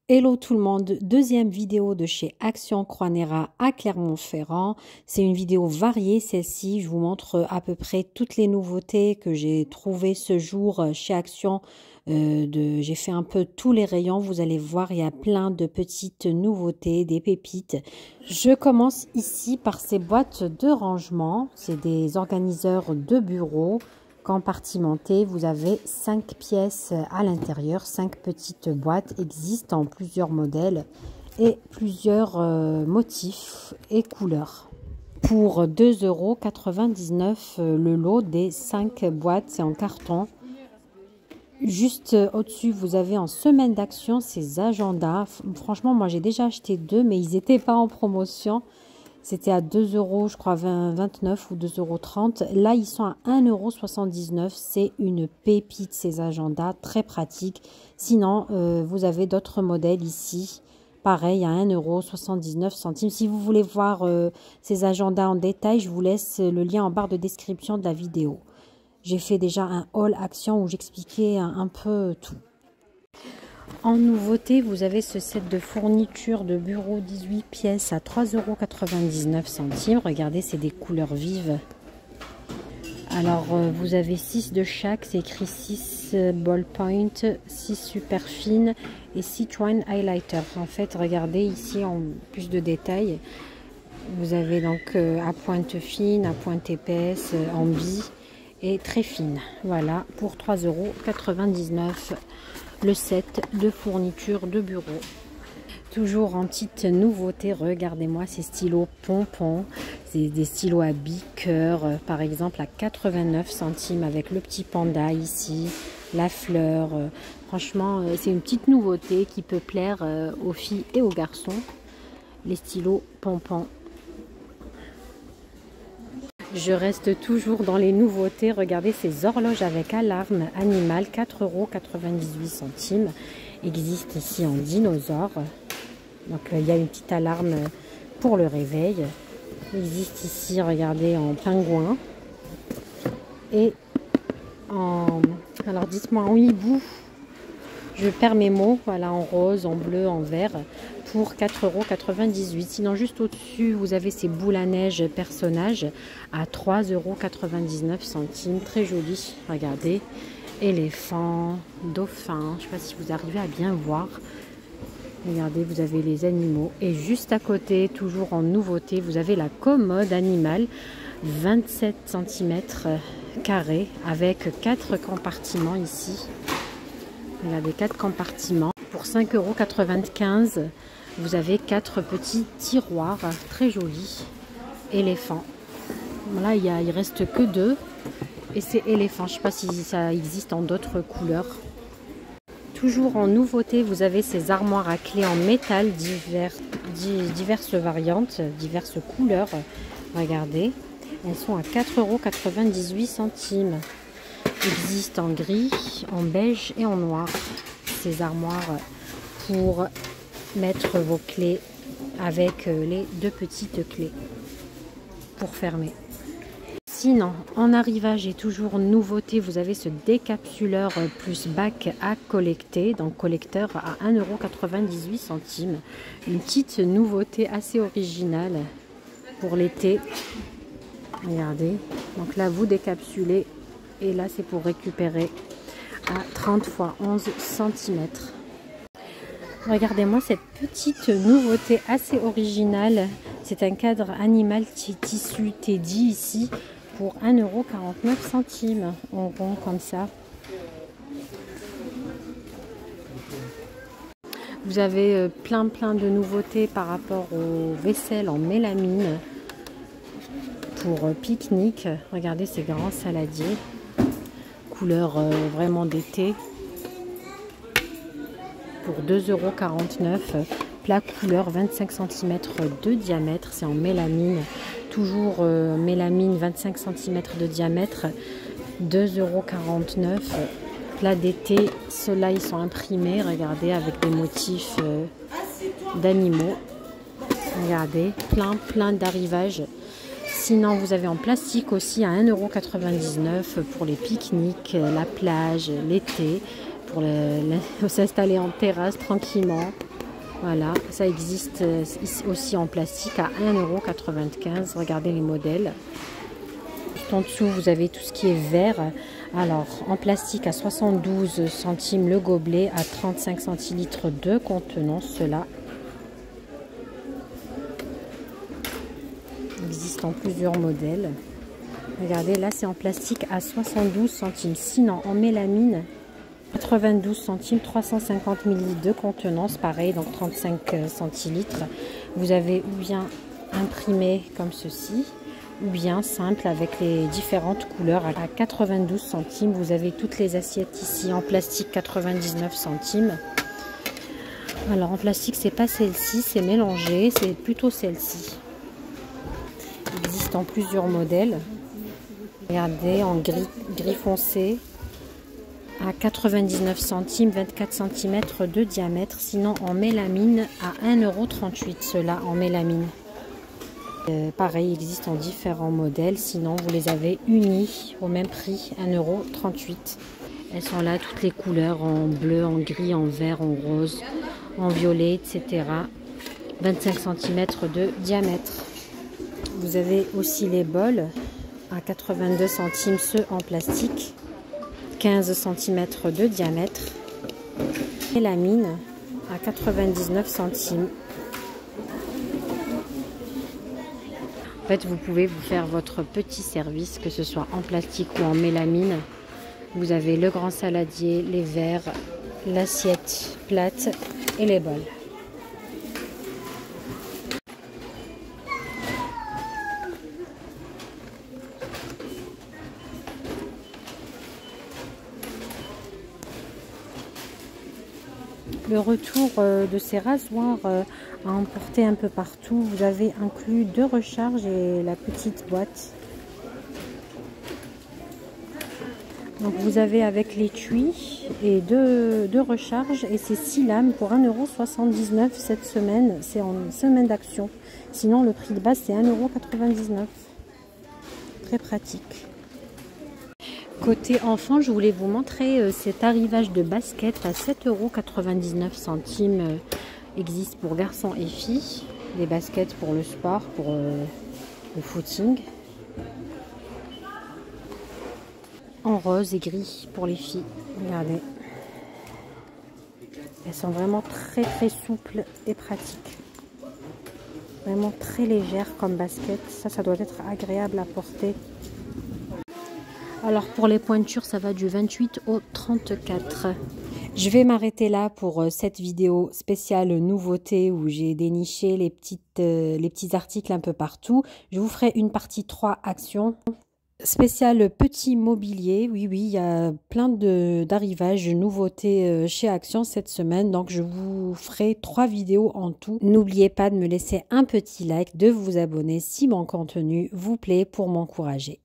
Hello tout le monde, deuxième vidéo de chez Action Croix-Néra à Clermont-Ferrand. C'est une vidéo variée celle-ci, je vous montre à peu près toutes les nouveautés que j'ai trouvées ce jour chez Action. J'ai fait un peu tous les rayons, vous allez voir il y a plein de petites nouveautés, des pépites. Je commence ici par ces boîtes de rangement, c'est des organiseurs de bureau compartimentés. Vous avez 5 pièces à l'intérieur, 5 petites boîtes existent en plusieurs modèles et plusieurs motifs et couleurs. Pour 2,99 € le lot des 5 boîtes, c'est en carton. Juste au-dessus, vous avez en semaine d'action ces agendas. Franchement, moi j'ai déjà acheté 2, mais ils n'étaient pas en promotion. C'était à 2 €, je crois 29 ou 2,30 €. Là, ils sont à 1,79 €. C'est une pépite, ces agendas, très pratiques. Sinon, vous avez d'autres modèles ici. Pareil, à 1,79 €. Si vous voulez voir ces agendas en détail, je vous laisse le lien en barre de description de la vidéo. J'ai fait déjà un haul Action où j'expliquais un peu tout. En nouveauté, vous avez ce set de fourniture de bureau 18 pièces à 3,99 €. Regardez, c'est des couleurs vives. Alors, vous avez 6 de chaque. C'est écrit 6 ballpoint, 6 super fines et 6 twine highlighter. En fait, regardez ici en plus de détails. Vous avez donc à pointe fine, à pointe épaisse, en bi et très fine. Voilà, pour 3,99 € le set de fourniture de bureau. Toujours en petite nouveauté, regardez-moi ces stylos pompons. C'est des stylos à biqueur, par exemple à 89 centimes avec le petit panda ici, la fleur. Franchement, c'est une petite nouveauté qui peut plaire aux filles et aux garçons. Les stylos pompons. Je reste toujours dans les nouveautés. Regardez ces horloges avec alarme animale, 4,98 €. Existe ici en dinosaure. Donc il y a une petite alarme pour le réveil. Existe ici, regardez, en pingouin. Et en... Alors dites-moi, en hibou. Je perds mes mots. Voilà, en rose, en bleu, en vert. Pour 4,98 €. Sinon, juste au-dessus, vous avez ces boules à neige personnages à 3,99 €. Très joli. Regardez. Éléphant, dauphin. Je ne sais pas si vous arrivez à bien voir. Regardez, vous avez les animaux. Et juste à côté, toujours en nouveauté, vous avez la commode animale. 27 cm² avec 4 compartiments ici. Regardez, 4 compartiments. Pour 5,95 €. Vous avez 4 petits tiroirs très jolis. Éléphant. Là, il reste que 2. Et c'est éléphant. Je ne sais pas si ça existe en d'autres couleurs. Toujours en nouveauté, vous avez ces armoires à clés en métal diverses variantes, diverses couleurs. Regardez. Elles sont à 4,98 €. Existent en gris, en beige et en noir. Ces armoires pour mettre vos clés avec les 2 petites clés pour fermer. Sinon, en arrivage et toujours nouveauté, vous avez ce décapsuleur plus bac à collecter, donc collecteur à 1,98 €. Une petite nouveauté assez originale pour l'été. Regardez, donc là vous décapsulez et là c'est pour récupérer à 30 × 11 cm. Regardez-moi cette petite nouveauté assez originale. C'est un cadre animal tissu Teddy ici pour 1,49 € en rond comme ça. Vous avez plein de nouveautés par rapport aux vaisselles en mélamine pour pique-nique. Regardez ces grands saladiers. Couleur vraiment d'été. Pour 2,49 €. Plat couleur 25 cm de diamètre. C'est en mélamine. Toujours mélamine 25 cm de diamètre. 2,49 €. Plat d'été. Ceux-là, ils sont imprimés. Regardez, avec des motifs d'animaux. Regardez, plein d'arrivages. Sinon, vous avez en plastique aussi à 1,99 € pour les pique-niques, la plage, l'été. Pour s'installer en terrasse tranquillement. Voilà, ça existe aussi en plastique à 1,95 €. Regardez les modèles. Juste en dessous, vous avez tout ce qui est verre. Alors, en plastique à 72 centimes le gobelet, à 35 centilitres de contenance, cela existe en plusieurs modèles. Regardez, là c'est en plastique à 72 centimes. Sinon, en mélamine, 92 centimes, 350 ml de contenance, pareil, donc 35 centilitres. Vous avez ou bien imprimé comme ceci, ou bien simple avec les différentes couleurs à 92 centimes. Vous avez toutes les assiettes ici en plastique, 99 centimes. Alors en plastique, c'est pas celle-ci, c'est mélangé, c'est plutôt celle-ci. Il existe en plusieurs modèles. Regardez, en gris foncé à 99 centimes, 24 cm de diamètre. Sinon en mélamine à 1,38 €, cela en mélamine. Pareil, il existe en différents modèles. Sinon vous les avez unis au même prix, 1,38 €. Elles sont là, toutes les couleurs, en bleu, en gris, en vert, en rose, en violet, etc. 25 cm de diamètre. Vous avez aussi les bols à 82 centimes, ceux en plastique, 15 cm de diamètre. Et la mine à 99 centimes. En fait, vous pouvez vous faire votre petit service, que ce soit en plastique ou en mélamine. Vous avez le grand saladier, les verres, l'assiette plate et les bols. Le retour de ces rasoirs à emporter un peu partout, vous avez inclus 2 recharges et la petite boîte. Donc vous avez avec l'étui et deux recharges, et c'est 6 lames pour 1,79 € cette semaine. C'est en semaine d'action. Sinon le prix de base c'est 1,99 €. Très pratique. Côté enfant, je voulais vous montrer cet arrivage de basket à 7,99 €. Existe pour garçons et filles. Des baskets pour le sport, pour le footing. En rose et gris pour les filles. Regardez. Elles sont vraiment très très souples et pratiques. Vraiment très légères comme basket. Ça doit être agréable à porter. Alors pour les pointures, ça va du 28 au 34. Je vais m'arrêter là pour cette vidéo spéciale nouveauté où j'ai déniché les petits articles un peu partout. Je vous ferai une partie 3 actions. Spécial petit mobilier, oui, il y a plein d'arrivages, nouveautés chez Action cette semaine. Donc je vous ferai 3 vidéos en tout. N'oubliez pas de me laisser un petit like, de vous abonner si mon contenu vous plaît pour m'encourager.